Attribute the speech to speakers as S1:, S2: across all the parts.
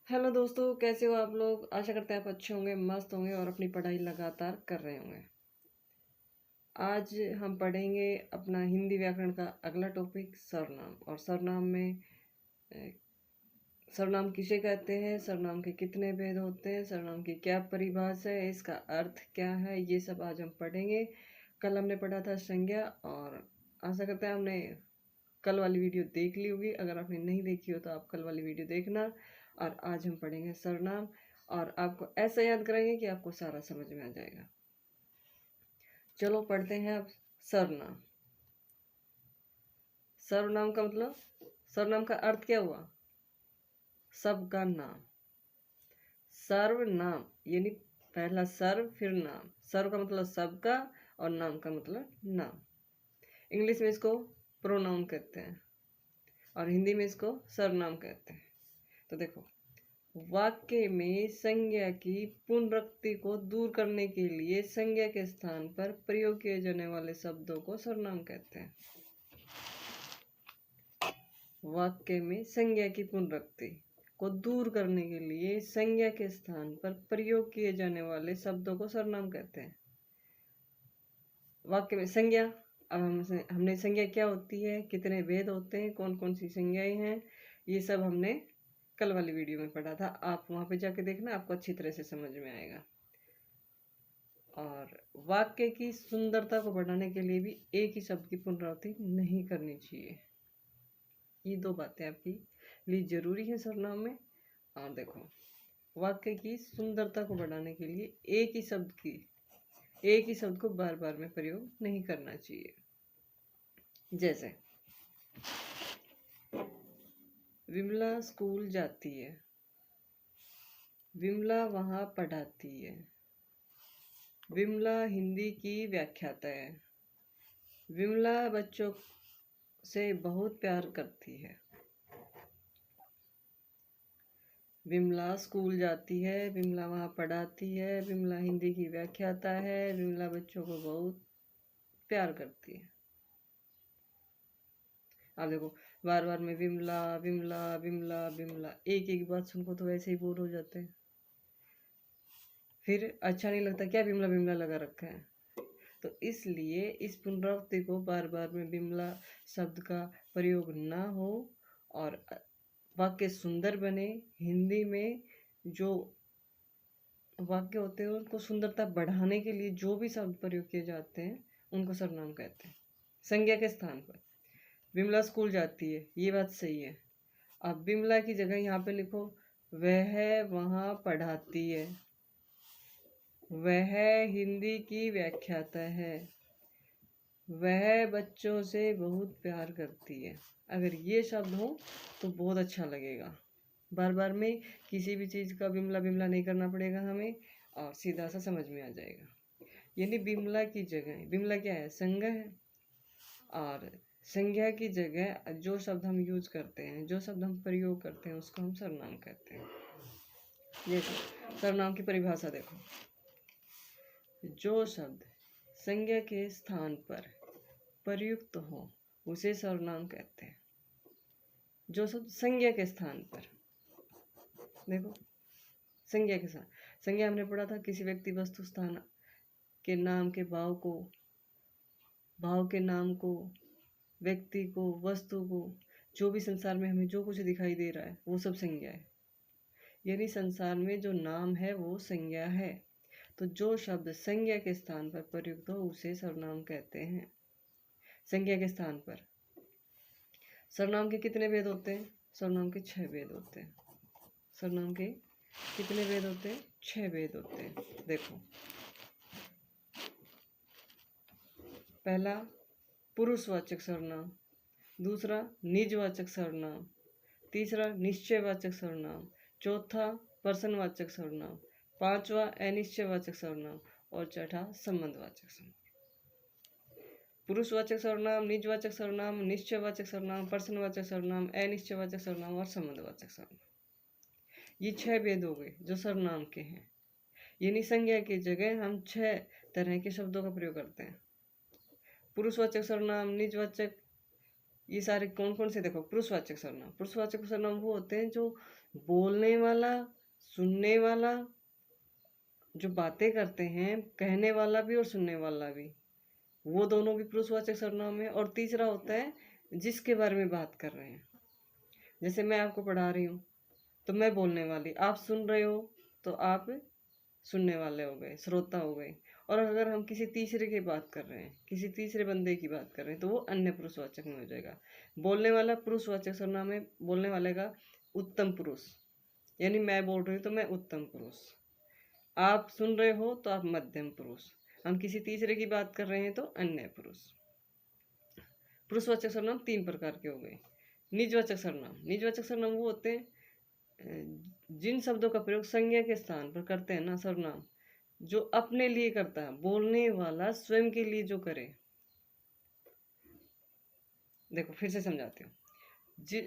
S1: Hello दोस्तों, कैसे हो आप लोग। आशा करते हैं आप अच्छे होंगे, मस्त होंगे और अपनी पढ़ाई लगातार कर रहे होंगे। आज हम पढ़ेंगे अपना हिंदी व्याकरण का अगला टॉपिक सर्वनाम। और सर्वनाम में अ, सर्वनाम किसे कहते हैं, सर्वनाम के कितने भेद होते हैं, सर्वनाम की क्या परिभाषा है, इसका अर्थ क्या है, ये सब आज हम पढ़ेंगे। कल हमने पढ़ा था संज्ञा और आशा करते हैं हमने कल वाली वीडियो देख ली होगी। अगर आपने नहीं देखी हो तो आप कल वाली वीडियो देखना। और आज हम पढ़ेंगे सर्वनाम और आपको ऐसा याद कराएंगे कि आपको सारा समझ में आ जाएगा। चलो पढ़ते हैं अब सर्वनाम। सर्वनाम का मतलब, सर्वनाम का अर्थ क्या हुआ? सबका नाम। सर्वनाम यानी पहला सर्व फिर नाम। सर्व का मतलब सबका और नाम का मतलब नाम। इंग्लिश में इसको प्रोनाउन कहते हैं और हिंदी में इसको सर्वनाम कहते हैं। तो देखो, वाक्य में संज्ञा की पुनरुक्ति को दूर करने के लिए संज्ञा के स्थान पर प्रयोग किए जाने वाले शब्दों को सर्वनाम कहते हैं। वाक्य में संज्ञा की पुनरुक्ति को दूर करने के लिए संज्ञा के स्थान पर प्रयोग किए जाने वाले शब्दों को सर्वनाम कहते हैं। वाक्य में संज्ञा, अब हमने संज्ञा क्या होती है, कितने भेद होते हैं, कौन कौन सी संज्ञाएं हैं, ये सब हमने कल वाली वीडियो में पढ़ा था। आप वहां पे जाके देखना, आपको अच्छी तरह से समझ में आएगा। और वाक्य की सुंदरता को बढ़ाने के लिए भी एक ही शब्द की पुनरावृत्ति नहीं करनी चाहिए। ये दो बातें आपकी लिए जरूरी है सर्वनाम में। और देखो, वाक्य की सुंदरता को बढ़ाने के लिए एक ही शब्द को बार बार में प्रयोग नहीं करना चाहिए। जैसे विमला स्कूल जाती है, विमला वहां पढ़ाती है, विमला हिंदी की व्याख्याता है, विमला बच्चों से बहुत प्यार करती है। विमला स्कूल जाती है, विमला वहाँ पढ़ाती है, विमला हिंदी की व्याख्याता है, विमला बच्चों को बहुत प्यार करती है। आप देखो, बार बार में विमला विमला विमला विमला, एक एक बात सुनको तो वैसे ही बोर हो जाते हैं, फिर अच्छा नहीं लगता, क्या विमला विमला लगा रखा है। तो इसलिए इस पुनरावृत्ति को बार बार में विमला शब्द का प्रयोग ना हो और वाक्य सुंदर बने। हिंदी में जो वाक्य होते हैं उनको सुंदरता बढ़ाने के लिए जो भी शब्द प्रयोग किए जाते हैं उनको सर्वनाम कहते हैं। संज्ञा के स्थान पर विमला स्कूल जाती है, ये बात सही है। अब विमला की जगह यहाँ पे लिखो वह वहाँ पढ़ाती है, वह हिंदी की व्याख्याता है, वह बच्चों से बहुत प्यार करती है। अगर ये शब्द हो तो बहुत अच्छा लगेगा। बार बार में किसी भी चीज़ का विमला विमला नहीं करना पड़ेगा हमें और सीधा सा समझ में आ जाएगा। यानी विमला की जगह, विमला क्या है, संज्ञा है, और संज्ञा की जगह जो शब्द हम यूज करते हैं, जो शब्द हम प्रयोग करते हैं उसको हम सर्वनाम कहते हैं। जैसे सर्वनाम की परिभाषा देखो, जो शब्द संज्ञा के स्थान पर प्रयुक्त हो उसे सर्वनाम कहते हैं। जो शब्द संज्ञा के स्थान पर, देखो संज्ञा के साथ, संज्ञा हमने पढ़ा था किसी व्यक्ति वस्तु स्थान के नाम के भाव के नाम को, व्यक्ति को, वस्तु को, जो भी संसार में हमें जो कुछ दिखाई दे रहा है वो सब संज्ञा है। यानी संसार में जो नाम है वो संज्ञा है। तो जो शब्द संज्ञा के स्थान पर प्रयुक्त हो उसे सर्वनाम कहते हैं। संज्ञा के स्थान पर सर्वनाम के कितने भेद होते हैं? सर्वनाम के 6 भेद होते हैं। सर्वनाम के कितने भेद होते हैं? 6 भेद होते हैं। देखो, पहला पुरुषवाचक सर्वनाम, दूसरा निजवाचक सर्वनाम, तीसरा निश्चयवाचक सर्वनाम, चौथा पर्सनवाचक सर्वनाम, पांचवा अनिश्चयवाचक सर्वनाम और छठा संबंधवाचक सर्वनाम। पुरुषवाचक सर्वनाम, निजवाचक सर्वनाम, निश्चयवाचक सर्वनाम, पर्सनवाचक सर्वनाम, अनिश्चयवाचक सर्वनाम और संबंधवाचक सर्वनाम। ये 6 भेद हो गए जो सर्वनाम के हैं। यानी संज्ञा की जगह हम 6 तरह के शब्दों का प्रयोग करते हैं। पुरुषवाचक सर्वनाम, निजवाचक ये सारे कौन कौन से, देखो पुरुषवाचक सर्वनाम। पुरुषवाचक सर्वनाम वो होते हैं जो बोलने वाला, सुनने वाला, जो बातें करते हैं, कहने वाला भी और सुनने वाला भी, वो दोनों भी पुरुषवाचक सर्वनाम है। और तीसरा होता है जिसके बारे में बात कर रहे हैं। जैसे मैं आपको पढ़ा रही हूँ तो मैं बोलने वाली, आप सुन रहे हो तो आप सुनने वाले हो गए, श्रोता हो गए। और अगर हम किसी तीसरे की बात कर रहे हैं, किसी तीसरे बंदे की बात कर रहे हैं, तो वो अन्य पुरुषवाचक में हो जाएगा। बोलने वाला पुरुषवाचक सर्वनाम है, बोलने वाले का उत्तम पुरुष, यानी मैं बोल रही हूँ तो मैं उत्तम पुरुष, आप सुन रहे हो तो आप मध्यम पुरुष, हम किसी तीसरे की बात कर रहे हैं तो अन्य पुरुष। पुरुषवाचक सर्वनाम 3 प्रकार के हो गए। निजवाचक सर्वनाम, निजवाचक सर्वनाम वो होते हैं जिन शब्दों का प्रयोग संज्ञा के स्थान पर करते हैं ना सर्वनाम, जो अपने लिए करता है, बोलने वाला स्वयं के लिए जो करे। देखो फिर से समझाती हूँ।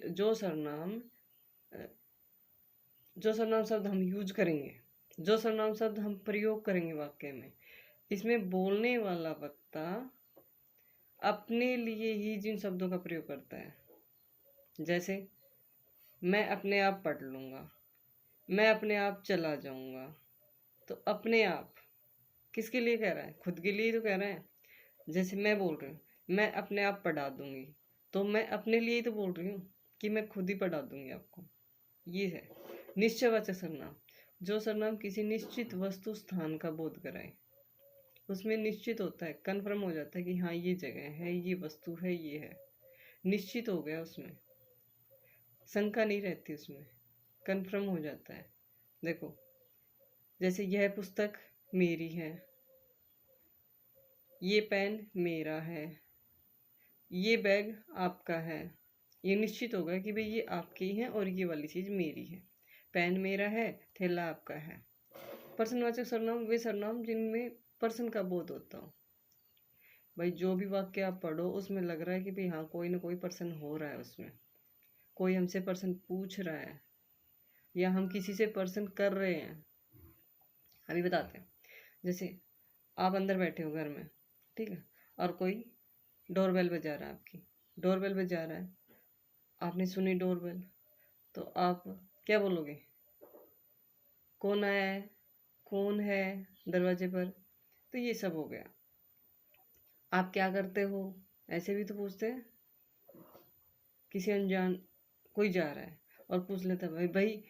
S1: जो सर्वनाम शब्द हम यूज करेंगे, जो सर्वनाम शब्द हम प्रयोग करेंगे वाक्य में, इसमें बोलने वाला वक्ता अपने लिए ही जिन शब्दों का प्रयोग करता है, जैसे मैं अपने आप पढ़ लूँगा, मैं अपने आप चला जाऊँगा, तो अपने आप किसके लिए कह रहा है? खुद के लिए तो कह रहा है। जैसे मैं बोल रही हूँ मैं अपने आप पढ़ा दूंगी, तो मैं अपने लिए ही तो बोल रही हूँ कि मैं खुद ही पढ़ा दूंगी आपको। ये है निश्चयवाचक सर्वनाम, जो सर्वनाम किसी निश्चित वस्तु स्थान का बोध कराए। उसमें निश्चित होता है, कन्फर्म हो जाता है कि हाँ ये जगह है, ये वस्तु है, ये है, निश्चित हो गया, उसमें शंका नहीं रहती, उसमें कन्फर्म हो जाता है। देखो जैसे यह पुस्तक मेरी है, ये पेन मेरा है, ये बैग आपका है, ये निश्चित होगा कि भाई ये आपकी है और ये वाली चीज़ मेरी है। पेन मेरा है, थैला आपका है। पर्सनवाचक सर्वनाम वे सर्वनाम जिनमें पर्सन का बोध होता हो। भाई जो भी वाक्य आप पढ़ो उसमें लग रहा है कि भाई हाँ कोई ना कोई पर्सन हो रहा है, उसमें कोई हमसे पर्सन पूछ रहा है या हम किसी से पर्सन कर रहे हैं। अभी बताते हैं, जैसे आप अंदर बैठे हो घर में, ठीक है, और कोई डोरबेल बजा रहा है, आपकी डोरबेल बजा रहा है, आपने सुनी डोरबेल, तो आप क्या बोलोगे? कौन आया है, कौन है दरवाजे पर? तो ये सब हो गया। आप क्या करते हो, ऐसे भी तो पूछते हैं। किसी अनजान कोई जा रहा है और पूछ लेता है भाई भाई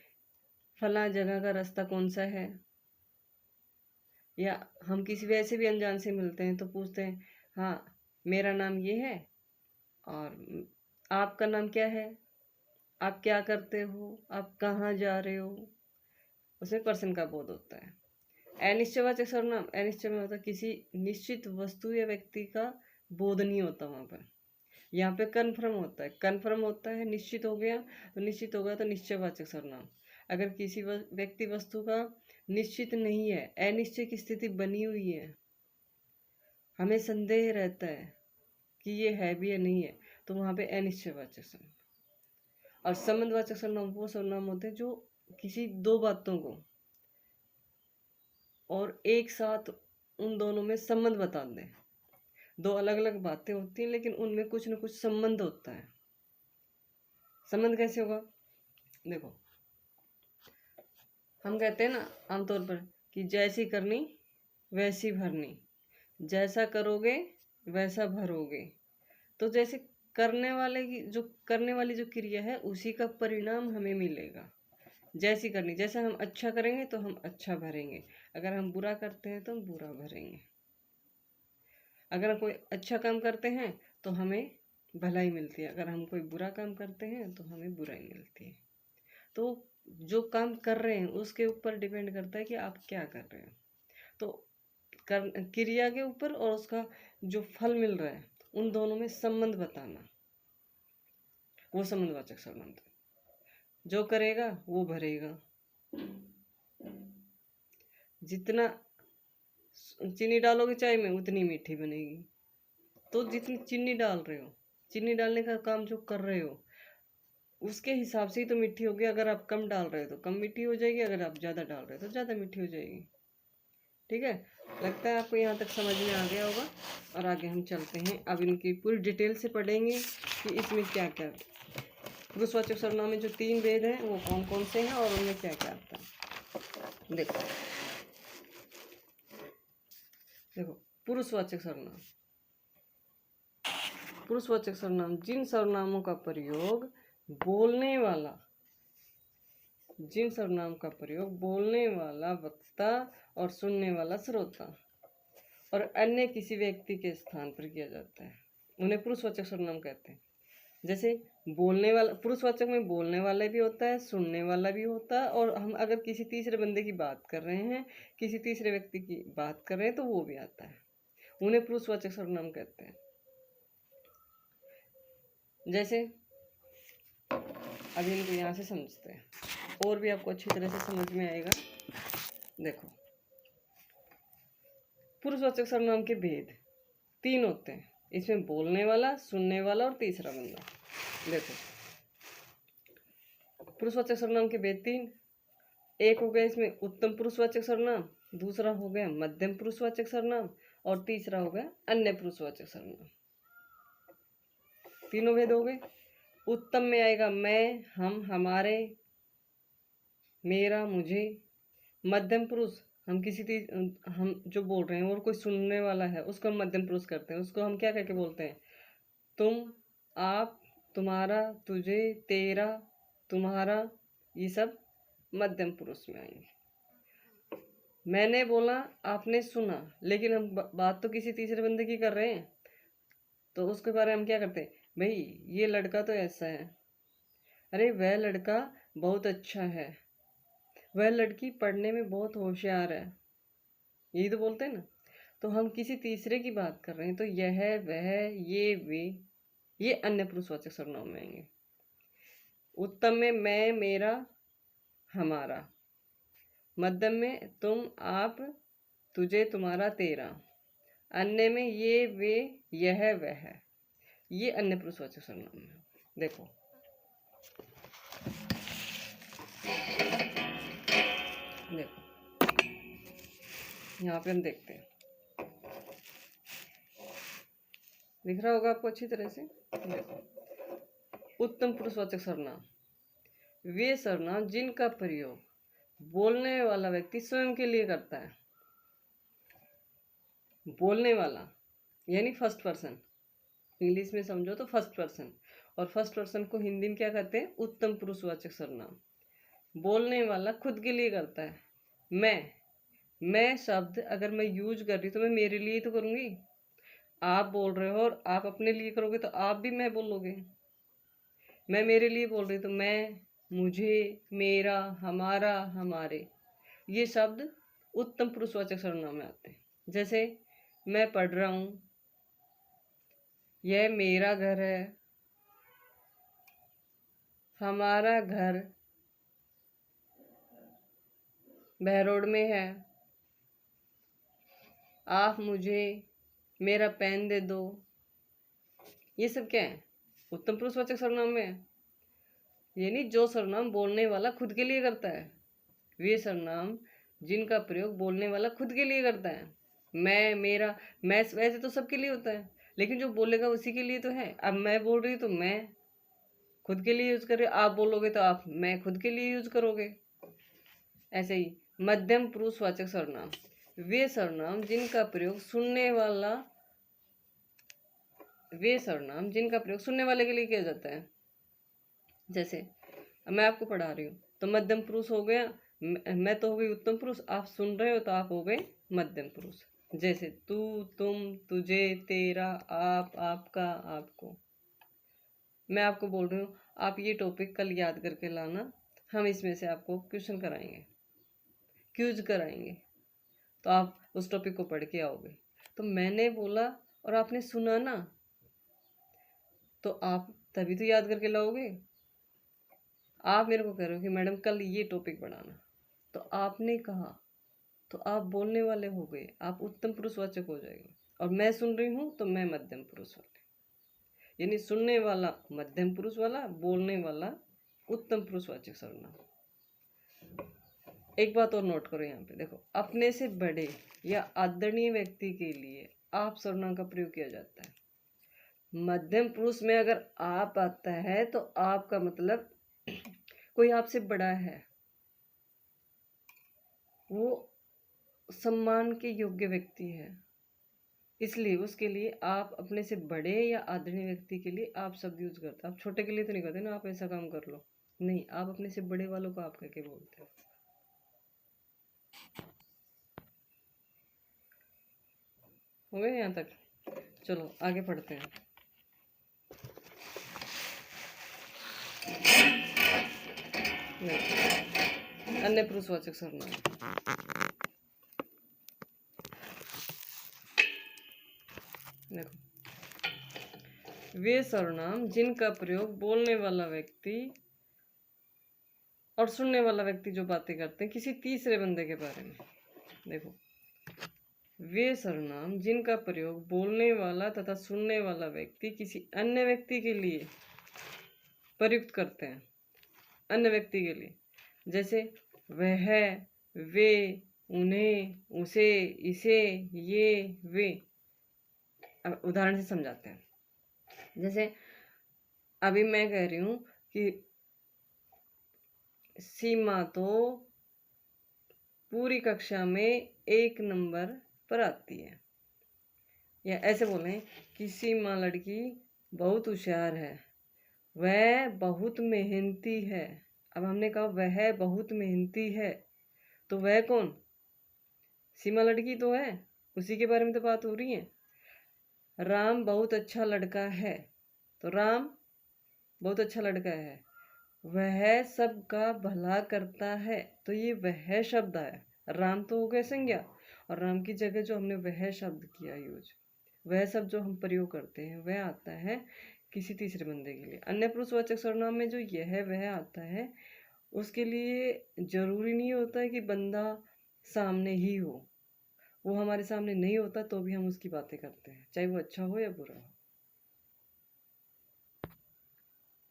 S1: फला जगह का रास्ता कौन सा है। या हम किसी वैसे भी अनजान से मिलते हैं तो पूछते हैं हाँ मेरा नाम ये है और आपका नाम क्या है, आप क्या करते हो, आप कहाँ जा रहे हो। उसमें पर्सन का बोध होता है। अनिश्चयवाचक सर्वनाम, अनिश्चय में होता है किसी निश्चित वस्तु या व्यक्ति का बोध नहीं होता वहां पर। यहाँ पे कन्फर्म होता है, कन्फर्म होता है, निश्चित हो गया तो निश्चित होगा तो निश्चयवाचक सर्वनाम। अगर किसी व्यक्ति वस्तु का निश्चित नहीं है, अनिश्चय की स्थिति बनी हुई है, हमें संदेह रहता है कि ये है भी या नहीं है, तो वहां पे अनिश्चयवाचक सर्वनाम। और संबंधवाचक सर्वनाम वो सर्वनाम होते हैं जो किसी दो बातों को और एक साथ उन दोनों में संबंध बता दें। दो अलग अलग बातें होती हैं लेकिन उनमें कुछ न कुछ संबंध होता है। संबंध कैसे होगा? देखो हम कहते हैं ना आमतौर पर कि जैसी करनी वैसी भरनी, जैसा करोगे वैसा भरोगे। तो जैसे करने वाली जो क्रिया है उसी का परिणाम हमें मिलेगा। जैसी करनी, जैसा हम अच्छा करेंगे तो हम अच्छा भरेंगे, अगर हम बुरा करते हैं तो हम बुरा भरेंगे। अगर हम कोई अच्छा काम करते हैं तो हमें भलाई मिलती है, अगर हम कोई बुरा काम करते हैं तो हमें बुराई मिलती है। तो जो काम कर रहे हैं उसके ऊपर डिपेंड करता है कि आप क्या कर रहे हैं। तो क्रिया के ऊपर और उसका जो फल मिल रहा है उन दोनों में संबंध बताना, वो संबंधवाचक संबंध। जो करेगा वो भरेगा। जितना चीनी डालोगे चाय में उतनी मीठी बनेगी। तो जितनी चीनी डाल रहे हो, चीनी डालने का काम जो कर रहे हो उसके हिसाब से ही तो मीठी होगी। अगर आप कम डाल रहे हो तो कम मीठी हो जाएगी, अगर आप ज़्यादा डाल रहे हो तो ज़्यादा मीठी हो जाएगी। ठीक है, लगता है आपको यहाँ तक समझ में आ गया होगा। और आगे हम चलते हैं, अब इनकी पूरी डिटेल से पढ़ेंगे कि इसमें क्या क्या पुरुषवाचक सर्वनाम में जो 3 भेद हैं वो कौन कौन से हैं और उनमें क्या क्या आता है। देखो देखो पुरुषवाचक सर्वनाम। पुरुषवाचक सर्वनाम जिन सर्वनामों का प्रयोग बोलने वाला जिन सर्वनाम का प्रयोग बोलने वाला वक्ता और सुनने वाला श्रोता और अन्य किसी व्यक्ति के स्थान पर किया जाता है उन्हें पुरुषवाचक सर्वनाम कहते हैं। जैसे बोलने वाला, पुरुषवाचक में बोलने वाला भी होता है, सुनने वाला भी होता है, और हम अगर किसी तीसरे बंदे की बात कर रहे हैं, किसी तीसरे व्यक्ति की बात कर रहे हैं तो वो भी आता है, उन्हें पुरुषवाचक सर्वनाम कहते हैं। जैसे अभी इनको यहाँ से समझते हैं और भी आपको अच्छी तरह से समझ में आएगा। देखो पुरुषवाचक सर्वनाम के भेद 3 होते हैं, इसमें बोलने वाला, सुनने वाला और तीसरा बंदा। देखो पुरुषवाचक सर्वनाम के भेद 3, एक हो गया इसमें उत्तम पुरुषवाचक सर्वनाम, दूसरा हो गया मध्यम पुरुषवाचक सर्वनाम और तीसरा हो गया अन्य पुरुषवाचक सर्वनाम। तीनों भेद हो गए। उत्तम में आएगा मैं, हम, हमारे, मेरा, मुझे। मध्यम पुरुष हम जो बोल रहे हैं और कोई सुनने वाला है उसको हम मध्यम पुरुष करते हैं, उसको हम क्या कह के बोलते हैं? तुम, आप, तुम्हारा, तुझे, तेरा, तुम्हारा, ये सब मध्यम पुरुष में आएंगे। मैंने बोला, आपने सुना, लेकिन हम बात तो किसी तीसरे बंदे की कर रहे हैं, तो उसके बारे में हम क्या करते हैं? भाई ये लड़का तो ऐसा है, अरे वह लड़का बहुत अच्छा है, वह लड़की पढ़ने में बहुत होशियार है, यही तो बोलते हैं ना। तो हम किसी तीसरे की बात कर रहे हैं तो यह, वह, ये, वे, ये अन्य पुरुषवाचक सर्वनाम में आएंगे। उत्तम में मैं, मेरा, हमारा। मध्यम में तुम, आप, तुझे, तुम्हारा, तेरा। अन्य में ये, वे, यह, वह, ये अन्य पुरुषवाचक सर्वनाम है। देखो यहाँ पे हम देखते हैं, दिख रहा होगा आपको अच्छी तरह से। देखो उत्तम पुरुषवाचक सर्वनाम वे सर्वनाम जिनका प्रयोग बोलने वाला व्यक्ति स्वयं के लिए करता है। बोलने वाला यानी फर्स्ट पर्सन, इंग्लिश में समझो तो फर्स्ट पर्सन, और फर्स्ट पर्सन को हिंदी में क्या कहते हैं? उत्तम पुरुषवाचक सर्वनाम। बोलने वाला खुद के लिए करता है। मैं शब्द अगर मैं यूज कर रही तो मैं मेरे लिए तो करूँगी। आप बोल रहे हो और आप अपने लिए करोगे तो आप भी मैं बोलोगे। मैं मेरे लिए बोल रही तो मैं, मुझे, मेरा, हमारा, हमारे, ये शब्द उत्तम पुरुषवाचक सर्वनाम में आते हैं। जैसे मैं पढ़ रहा हूँ, यह मेरा घर है, हमारा घर बहरोड में है, आप मुझे मेरा पेन दे दो। ये सब क्या है? उत्तम पुरुषवाचक सर्वनाम में है। यानी जो सर्वनाम बोलने वाला खुद के लिए करता है, वे सर्वनाम जिनका प्रयोग बोलने वाला खुद के लिए करता है। मैं, मेरा, मैं वैसे तो सबके लिए होता है, लेकिन जो बोलेगा उसी के लिए तो है। अब मैं बोल रही तो मैं खुद के लिए यूज कर रही, आप बोलोगे तो आप मैं खुद के लिए यूज करोगे। ऐसे ही मध्यम पुरुषवाचक सर्वनाम वे सर्वनाम जिनका प्रयोग सुनने वाले के लिए किया जाता है। जैसे मैं आपको पढ़ा रही हूँ तो मध्यम पुरुष हो गया, मैं तो हो गई उत्तम पुरुष, आप सुन रहे हो तो आप हो गए मध्यम पुरुष। जैसे तू, तुम, तुझे, तेरा, आप, आपका, आपको। मैं आपको बोल रही हूँ आप ये टॉपिक कल याद करके लाना, हम इसमें से आपको क्वेश्चन कराएंगे, क्यूज कराएंगे, तो आप उस टॉपिक को पढ़ के आओगे। तो मैंने बोला और आपने सुना ना, तो आप तभी तो याद करके लाओगे। आप मेरे को कह रहे हो कि मैडम कल ये टॉपिक पढ़ाना, तो आपने कहा तो आप बोलने वाले हो गए, आप उत्तम पुरुषवाचक हो जाएंगे। और मैं सुन रही हूँ तो मैं मध्यम पुरुष वाले, यानी सुनने वाला मध्यम पुरुष वाला, बोलने वाला उत्तम पुरुषवाचक सर्वनाम। एक बात और नोट करो यहाँ पे, देखो अपने से बड़े या आदरणीय व्यक्ति के लिए आप सर्वनाम का प्रयोग किया जाता है। मध्यम पुरुष में अगर आप आता है तो आपका मतलब कोई आपसे बड़ा है, वो सम्मान के योग्य व्यक्ति है, इसलिए उसके लिए आप अपने से बड़े या आदरणीय व्यक्ति के लिए आप शब्द यूज करते हैं। आप छोटे के लिए तो नहीं कहते ना आप ऐसा काम कर लो, नहीं, आप अपने से बड़े वालों को आप करके बोलते हो। हो गए यहाँ तक? चलो आगे पढ़ते हैं। अन्य पुरुषवाचक सर्वनाम। देखो, वे सर्वनाम जिनका प्रयोग बोलने वाला व्यक्ति और सुनने वाला व्यक्ति जो बातें करते हैं किसी तीसरे बंदे के बारे में। देखो, वे सर्वनाम जिनका प्रयोग बोलने वाला तथा सुनने वाला व्यक्ति किसी अन्य व्यक्ति के लिए प्रयुक्त करते हैं, अन्य व्यक्ति के लिए, जैसे वह, वे, उन्हें, उसे, इसे, ये, वे। अब उदाहरण से समझाते हैं। जैसे अभी मैं कह रही हूँ कि सीमा तो पूरी कक्षा में 1 नंबर पर आती है, या ऐसे बोलें कि सीमा लड़की बहुत होशियार है, वह बहुत मेहनती है। अब हमने कहा वह बहुत मेहनती है, तो वह कौन? सीमा लड़की तो है, उसी के बारे में तो बात हो रही है। राम बहुत अच्छा लड़का है, तो राम बहुत अच्छा लड़का है। वह सबका भला करता है, तो ये वह शब्द आया। राम तो हो गए संज्ञा, और राम की जगह जो हमने वह शब्द किया यूज, वह सब जो हम प्रयोग करते हैं वह आता है किसी तीसरे बंदे के लिए। अन्य पुरुषवाचक सर्वनाम में जो यह वह आता है उसके लिए जरूरी नहीं होता है कि बंदा सामने ही हो, वो हमारे सामने नहीं होता तो भी हम उसकी बातें करते हैं, चाहे वो अच्छा हो या बुरा हो।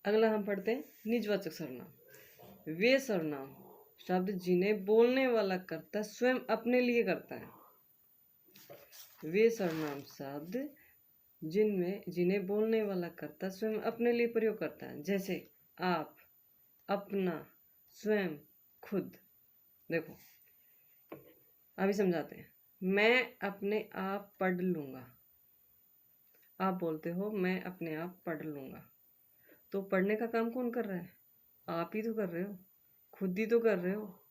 S1: अगला हम पढ़ते हैं निजवाचक सर्वनाम। वे सर्वनाम शब्द जिन्हें बोलने वाला कर्ता स्वयं अपने लिए करता है। वे सर्वनाम शब्द जिन्हें बोलने वाला कर्ता स्वयं अपने लिए प्रयोग करता है, जैसे आप, अपना, स्वयं, खुद। देखो अभी समझाते हैं। मैं अपने आप पढ़ लूंगा, आप बोलते हो मैं अपने आप पढ़ लूंगा, तो पढ़ने का काम कौन कर रहा है? आप ही तो कर रहे हो, खुद ही तो कर रहे हो।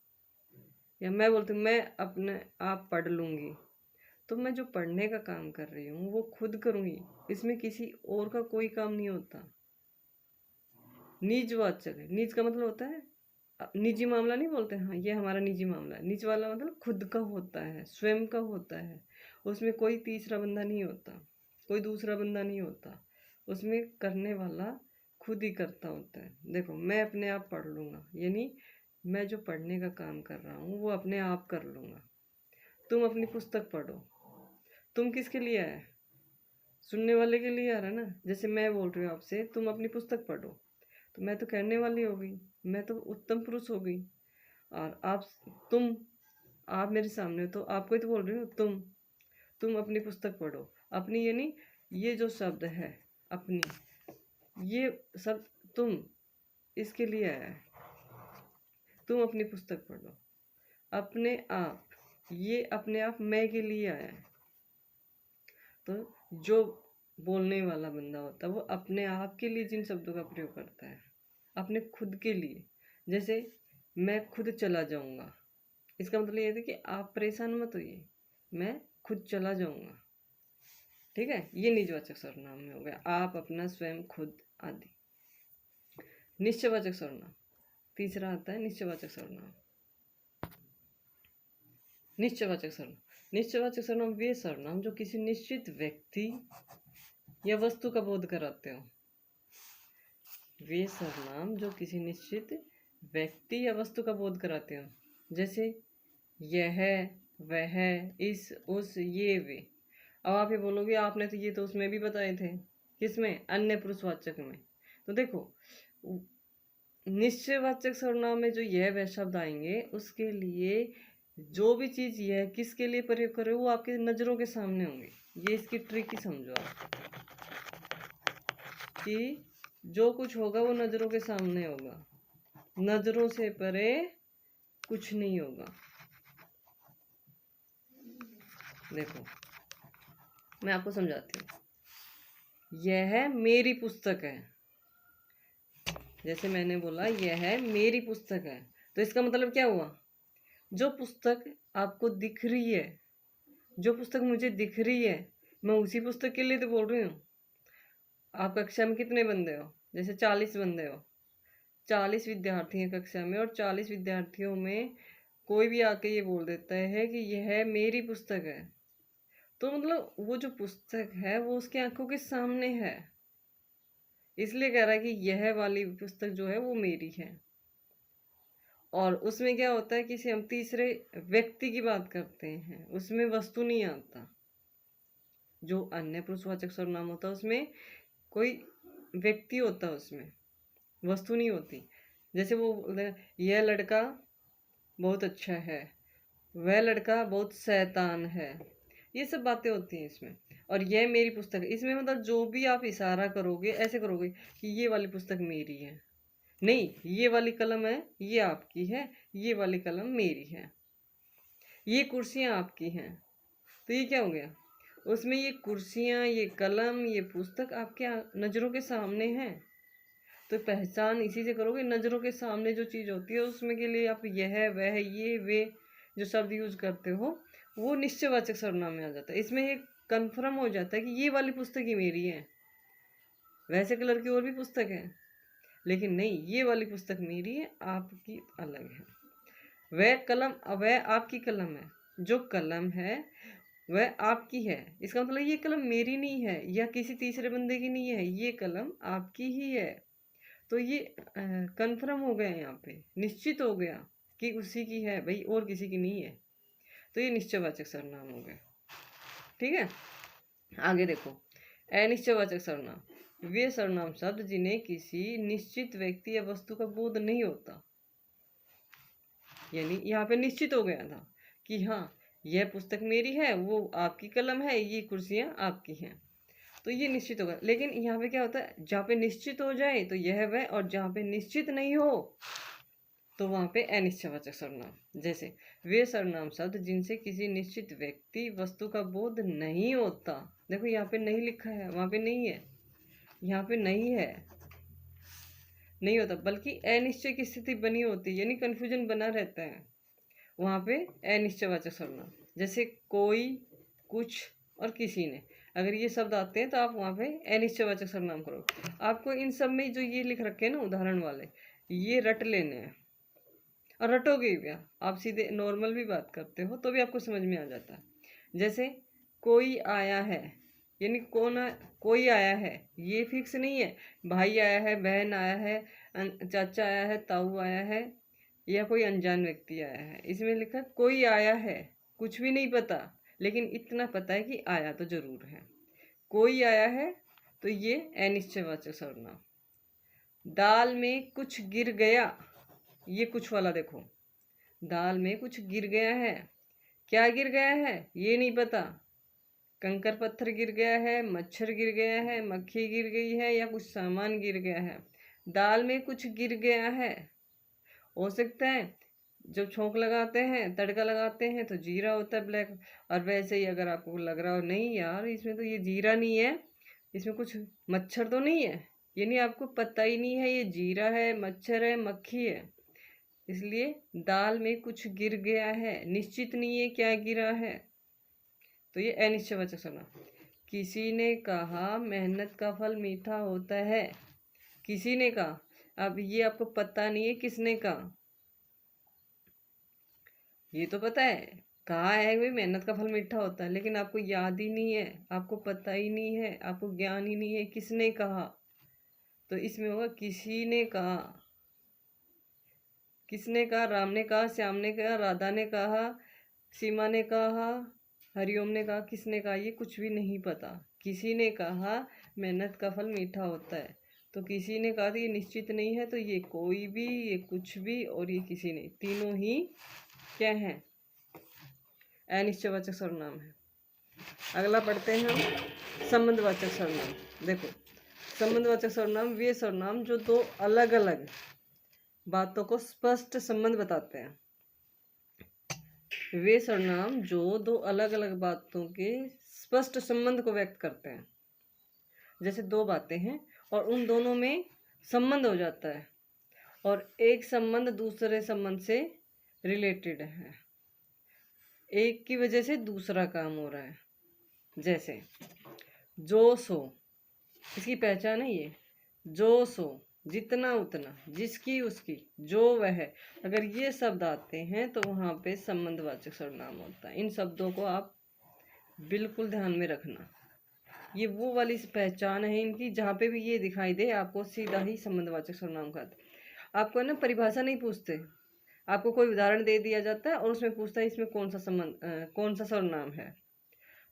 S1: या मैं बोलती हूँ मैं अपने आप पढ़ लूंगी, तो मैं जो पढ़ने का काम कर रही हूँ वो खुद करूँगी, इसमें किसी और का कोई काम नहीं होता। निजवाचक है, निज का मतलब होता है निजी मामला नहीं बोलते, हाँ ये हमारा निजी मामला है। निज वाला मतलब खुद का होता है, स्वयं का होता है, उसमें कोई तीसरा बंदा नहीं होता, कोई दूसरा बंदा नहीं होता, उसमें करने वाला खुद ही करता होता है। देखो मैं अपने आप पढ़ लूँगा, यानी मैं जो पढ़ने का काम कर रहा हूँ वो अपने आप कर लूँगा। तुम अपनी पुस्तक पढ़ो, तुम किसके लिए आए? सुनने वाले के लिए आ रहा है ना। जैसे मैं बोल रही हूँ आपसे तुम अपनी पुस्तक पढ़ो, तो मैं तो कहने वाली हो गई, मैं तो उत्तम पुरुष हो गई। और तुम आप मेरे सामने तो आपको ही तो बोल रही हो तुम अपनी पुस्तक पढ़ो। अपनी यानी ये जो शब्द है अपनी, ये शब्द तुम इसके लिए आया है, तुम अपनी पुस्तक पढ़ो। अपने आप, ये अपने आप मैं के लिए आया है। तो जो बोलने वाला बंदा होता है वो अपने आप के लिए जिन शब्दों का प्रयोग करता है, अपने खुद के लिए, जैसे मैं खुद चला जाऊंगा, इसका मतलब ये है कि आप परेशान मत होइए, मैं खुद चला जाऊंगा। ठीक है, ये निजवाचक सर्वनाम में हो गया, आप, अपना, स्वयं, खुद आदि। निश्चयवाचक सर्वनाम तीसरा आता है निश्चयवाचक सर्वनाम। निश्चयवाचक सर्वनाम, निश्चयवाचक सर्वनाम वे सर्वनाम जो किसी निश्चित व्यक्ति या वस्तु का बोध कराते हो। वे सर्वनाम जो किसी निश्चित व्यक्ति या वस्तु का बोध कराते हो, जैसे यह, वह, इस, उस, ये, वे। अब आप ये बोलोगे आपने तो ये तो उसमें भी बताए थे, किसमें? अन्य पुरुषवाचक में। तो देखो निश्चयवाचक सर्वनाम में जो यह वह शब्द आएंगे उसके लिए जो भी चीज़ यह किसके लिए प्रयोग करे वो आपके नज़रों के सामने होंगे। ये इसकी ट्रिक ही समझो आप कि जो कुछ होगा वो नज़रों के सामने होगा, नज़रों से परे कुछ नहीं होगा। देखो मैं आपको समझाती हूँ। यह मेरी पुस्तक है, जैसे मैंने बोला यह मेरी पुस्तक है, तो इसका मतलब क्या हुआ? जो पुस्तक आपको दिख रही है, जो पुस्तक मुझे दिख रही है, मैं उसी पुस्तक के लिए तो बोल रही हूँ। आप कक्षा में कितने बंदे हो? जैसे 40 बंदे हो, 40 विद्यार्थी हैं कक्षा में, और 40 विद्यार्थियों में कोई भी आके ये बोल देता है कि यह मेरी पुस्तक है, तो मतलब वो जो पुस्तक है वो उसकी आंखों के सामने है, इसलिए कह रहा है कि यह वाली पुस्तक जो है वो मेरी है। और उसमें क्या होता है, किसी हम तीसरे व्यक्ति की बात करते हैं, उसमें वस्तु नहीं आता। जो अन्य पुरुषवाचक सर्वनाम होता है उसमें कोई व्यक्ति होता है, उसमें वस्तु नहीं होती। जैसे वो यह लड़का बहुत अच्छा है, वह लड़का बहुत शैतान है, ये सब बातें होती हैं इसमें। और यह मेरी पुस्तक है, इसमें मतलब जो भी आप इशारा करोगे ऐसे करोगे कि ये वाली पुस्तक मेरी है, नहीं ये वाली कलम है ये आपकी है, ये वाली कलम मेरी है, ये कुर्सियाँ आपकी हैं, तो ये क्या हो गया? उसमें ये कुर्सियाँ, ये कलम, ये पुस्तक आपके नज़रों के सामने हैं। तो पहचान इसी से करोगे, नज़रों के सामने जो चीज़ होती है उसमें के लिए आप यह वह ये वे जो शब्द यूज करते हो वो निश्चयवाचक सर्वनाम में आ जाता है। इसमें एक कन्फर्म हो जाता है कि ये वाली पुस्तक ही मेरी है। वैसे कलर की और भी पुस्तक है, लेकिन नहीं, ये वाली पुस्तक मेरी है, आपकी अलग है। वह आपकी कलम है, जो कलम है वह आपकी है, इसका मतलब ये कलम मेरी नहीं है या किसी तीसरे बंदे की नहीं है, ये कलम आपकी ही है। तो ये कन्फर्म हो गया, यहाँ पे निश्चित हो गया कि उसी की है भाई, और किसी की नहीं है। तो ये निश्चयवाचक सर्वनाम हो गए। ठीक है, आगे देखो। अनिश्चयवाचक सर्वनाम वे सर्वनाम शब्द जिन्हें किसी निश्चित व्यक्ति या वस्तु का बोध नहीं होता। यानी यहाँ पे निश्चित हो गया था कि हाँ यह पुस्तक मेरी है, वो आपकी कलम है, ये कुर्सियाँ आपकी हैं, तो ये निश्चित होगा। लेकिन यहाँ पे क्या होता है, जहाँ पे निश्चित हो जाए तो यह वह, और जहाँ पे निश्चित नहीं हो तो वहाँ पे अनिश्चयवाचक सर्वनाम। जैसे वे सर्वनाम शब्द जिनसे किसी निश्चित व्यक्ति वस्तु का बोध नहीं होता। देखो यहाँ पे नहीं लिखा है, वहाँ पे नहीं है, यहाँ पे नहीं है, नहीं होता, बल्कि अनिश्चय की स्थिति बनी होती है, यानी कन्फ्यूजन बना रहता है, वहाँ पे अनिश्चयवाचक सर्वनाम। जैसे कोई, कुछ और किसी ने, अगर ये शब्द आते हैं तो आप वहाँ पे अनिश्चयवाचक सर्वनाम करो। आपको इन सब में जो ये लिख रखे हैं ना उदाहरण वाले, ये रट लेने हैं, और रटोगे क्या, आप सीधे नॉर्मल भी बात करते हो तो भी आपको समझ में आ जाता है। जैसे कोई आया है, यानी कोई आया है, ये फिक्स नहीं है, भाई आया है, बहन आया है, चाचा आया है, ताऊ आया है, या कोई अनजान व्यक्ति आया है। इसमें लिखा कोई आया है, कुछ भी नहीं पता, लेकिन इतना पता है कि आया तो जरूर है। कोई आया है, तो ये अनिश्चयवाचक सर्वनाम। दाल में कुछ गिर गया, ये कुछ वाला देखो, दाल में कुछ गिर गया है, क्या गिर गया है ये नहीं पता, कंकर पत्थर गिर गया है, मच्छर गिर गया है, मक्खी गिर गई है, या कुछ सामान गिर गया है। दाल में कुछ गिर गया है, हो सकता है जब छोंक लगाते हैं, तड़का लगाते हैं तो जीरा होता है ब्लैक, और वैसे ही अगर आपको लग रहा हो नहीं यार इसमें तो ये जीरा नहीं है, इसमें कुछ मच्छर तो नहीं है, यानी आपको पता ही नहीं है ये जीरा है, मच्छर है, मक्खी है, इसलिए दाल में कुछ गिर गया है, निश्चित नहीं है क्या गिरा है, तो ये अनिश्चयवाचक सर्वनाम। किसी ने कहा मेहनत का फल मीठा होता है, किसी ने कहा, अब ये आपको पता नहीं है किसने कहा, ये तो पता है कहा है भाई मेहनत का फल मीठा होता है, लेकिन आपको याद ही नहीं है, आपको पता ही नहीं है, आपको ज्ञान ही नहीं है किसने कहा, तो इसमें होगा किसी ने कहा। किसने कहा, राम ने कहा, श्याम ने कहा, राधा ने कहा, सीमा ने कहा, हरिओम ने कहा, किसने कहा, ये कुछ भी नहीं पता। किसी ने कहा मेहनत का फल मीठा होता है, तो किसी ने कहा था ये निश्चित नहीं है, तो ये कोई भी, ये कुछ भी और ये किसी ने, तीनों ही क्या है, अनिश्चयवाचक सर्वनाम है। अगला पढ़ते हैं हम संबंधवाचक सर्वनाम। देखो, संबंधवाचक सर्वनाम वे सर्वनाम जो दो अलग अलग बातों को स्पष्ट संबंध बताते हैं। वे सर्वनाम जो दो अलग अलग बातों के स्पष्ट संबंध को व्यक्त करते हैं। जैसे दो बातें हैं और उन दोनों में संबंध हो जाता है और एक संबंध दूसरे संबंध से रिलेटेड है, एक की वजह से दूसरा काम हो रहा है। जैसे जो सो, इसकी पहचान है ये, जो सो, जितना उतना, जिसकी उसकी, जो वह, अगर ये शब्द आते हैं तो वहाँ पे संबंधवाचक सर्वनाम होता है। इन शब्दों को आप बिल्कुल ध्यान में रखना। ये वो वाली पहचान है इनकी, जहाँ पे भी ये दिखाई दे आपको सीधा ही संबंधवाचक सर्वनाम का। आपको ना परिभाषा नहीं पूछते, आपको कोई उदाहरण दे दिया जाता है और उसमें पूछता है इसमें कौन सा संबंध कौन सा सर्वनाम है।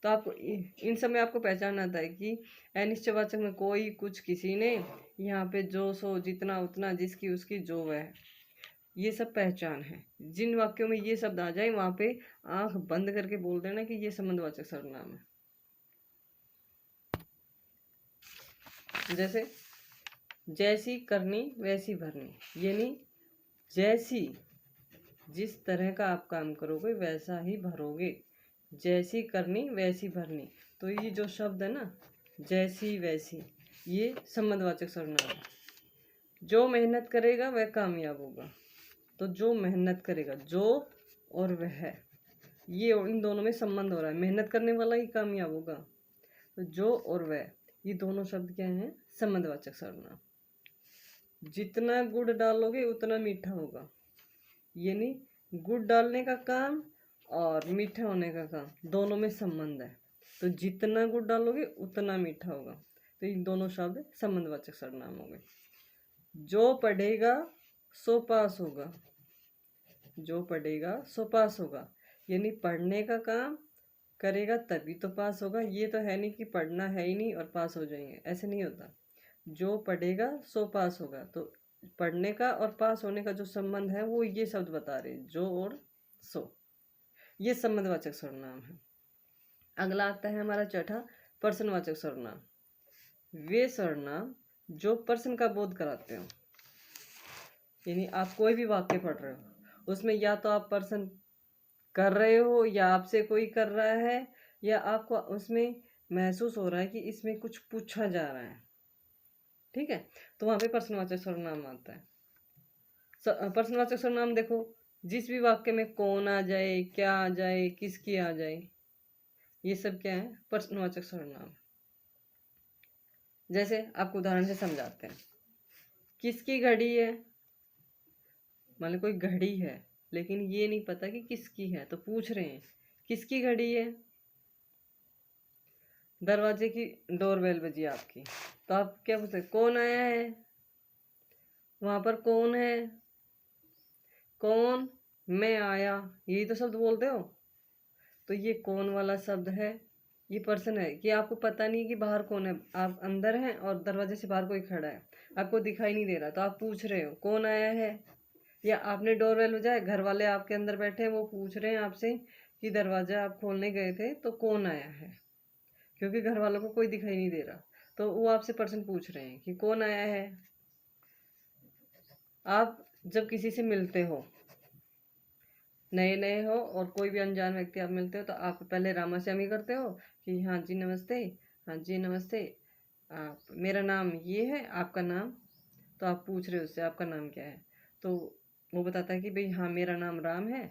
S1: तो आपको इन सब में आपको पहचान आता है कि अनिश्चयवाचक में कोई, कुछ, किसी ने, यहाँ पे जो सो, जितना उतना, जिसकी उसकी, जो वह, ये सब पहचान है। जिन वाक्यों में ये शब्द आ जाए वहाँ पे आंख बंद करके बोल देना कि ये संबंधवाचक सर्वनाम है। जैसे जैसी करनी वैसी भरनी, यानी जैसी, जिस तरह का आप काम करोगे वैसा ही भरोगे। जैसी करनी वैसी भरनी, तो ये जो शब्द है ना, जैसी वैसी, ये संबंधवाचक सर्वनाम है। जो मेहनत करेगा वह कामयाब होगा, तो जो मेहनत करेगा, जो और वह, ये इन दोनों में संबंध हो रहा है, मेहनत करने वाला ही कामयाब होगा। तो जो और वह, ये दोनों शब्द क्या हैं, संबंधवाचक सर्वनाम। जितना गुड़ डालोगे उतना मीठा होगा, यानी गुड़ डालने का काम और मीठा होने का काम दोनों में संबंध है। तो जितना गुड़ डालोगे उतना मीठा होगा, तो इन दोनों शब्द संबंधवाचक सर्वनाम हो गए। जो पढ़ेगा सो पास होगा, जो पढ़ेगा सो पास होगा, यानी पढ़ने का काम करेगा तभी तो पास होगा। ये तो है नहीं कि पढ़ना है ही नहीं और पास हो जाएंगे, ऐसे नहीं होता। जो पढ़ेगा सो पास होगा, तो पढ़ने का और पास होने का जो संबंध है वो ये शब्द बता रहे, जो और सो, ये संबंधवाचक सर्वनाम है। अगला आता है हमारा चौथा, प्रश्नवाचक सर्वनाम। वे सर्वनाम जो प्रश्न का बोध कराते हो, यानी आप कोई भी वाक्य पढ़ रहे हो, उसमें या तो आप प्रश्न कर रहे हो या आपसे कोई कर रहा है, या आपको उसमें महसूस हो रहा है कि इसमें कुछ पूछा जा रहा है, ठीक है, तो वहाँ पे प्रश्नवाचक सर्वनाम आता है। प्रश्नवाचक सर्वनाम देखो, जिस भी वाक्य में कौन आ जाए, क्या आ जाए, किसकी आ जाए, ये सब क्या है, प्रश्नवाचक सर्वनाम। जैसे आपको उदाहरण से समझाते हैं। किसकी घड़ी है, मान लो कोई घड़ी है लेकिन ये नहीं पता कि किसकी है, तो पूछ रहे हैं किसकी घड़ी है। दरवाजे की डोरबेल बजी आपकी, तो आप क्या पूछते हैं, कौन आया है, वहां पर कौन है, कौन, मैं आया, यही तो शब्द बोलते हो। तो ये कौन वाला शब्द है, ये पर्सन है कि आपको पता नहीं कि बाहर कौन है, आप अंदर हैं और दरवाजे से बाहर कोई खड़ा है, आपको दिखाई नहीं दे रहा, तो आप पूछ रहे हो कौन आया है। या आपने डोरबेल बजाया, घर वाले आपके अंदर बैठे हैं, वो पूछ रहे हैं आपसे कि दरवाजा आप खोलने गए थे तो कौन आया है, क्योंकि घर वालों को कोई दिखाई नहीं दे रहा, तो वो आपसे पर्सन पूछ रहे हैं कि कौन आया है। आप जब किसी से मिलते हो, नए नए हो और कोई भी अनजान व्यक्ति आप मिलते हो, तो आप पहले रामा श्यामी करते हो कि हाँ जी नमस्ते, हाँ जी नमस्ते, आप, मेरा नाम ये है, आपका नाम, तो आप पूछ रहे हो उससे आपका नाम क्या है, तो वो बताता है कि भाई हाँ मेरा नाम राम है।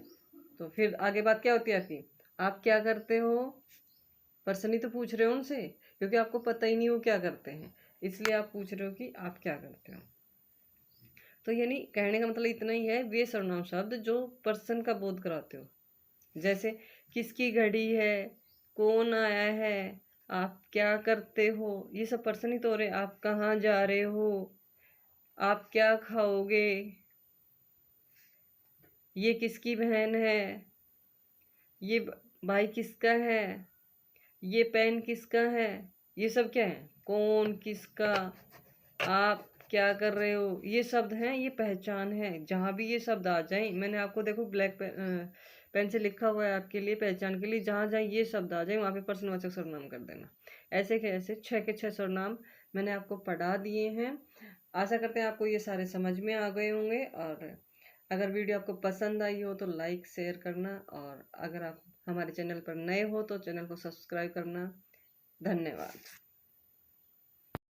S1: तो फिर आगे बात क्या होती है आपकी, आप क्या करते हो, पर्सन ही तो पूछ रहे हो उनसे, क्योंकि आपको पता ही नहीं वो क्या करते हैं, इसलिए आप पूछ रहे हो कि आप क्या करते हो। तो यानी कहने का मतलब इतना ही है, वे सर्वनाम शब्द जो पर्सन का बोध कराते हो। जैसे किसकी घड़ी है, कौन आया है, आप क्या करते हो, ये सब पर्सन ही तो हो रहे। आप कहाँ जा रहे हो, आप क्या खाओगे, ये किसकी बहन है, ये भाई किसका है, ये पेन किसका है, ये सब क्या है, कौन, किसका, आप क्या कर रहे हो, ये शब्द हैं, ये पहचान है। जहाँ भी ये शब्द आ जाएँ, मैंने आपको देखो ब्लैक पेन से लिखा हुआ है आपके लिए पहचान के लिए, जहाँ जहाँ ये शब्द आ जाए वहाँ पे प्रश्नवाचक सर्वनाम कर देना। ऐसे के ऐसे 6 के 6 सर्वनाम मैंने आपको पढ़ा दिए हैं। आशा करते हैं आपको ये सारे समझ में आ गए होंगे। और अगर वीडियो आपको पसंद आई हो तो लाइक शेयर करना, और अगर आप हमारे चैनल पर नए हो तो चैनल को सब्सक्राइब करना। धन्यवाद।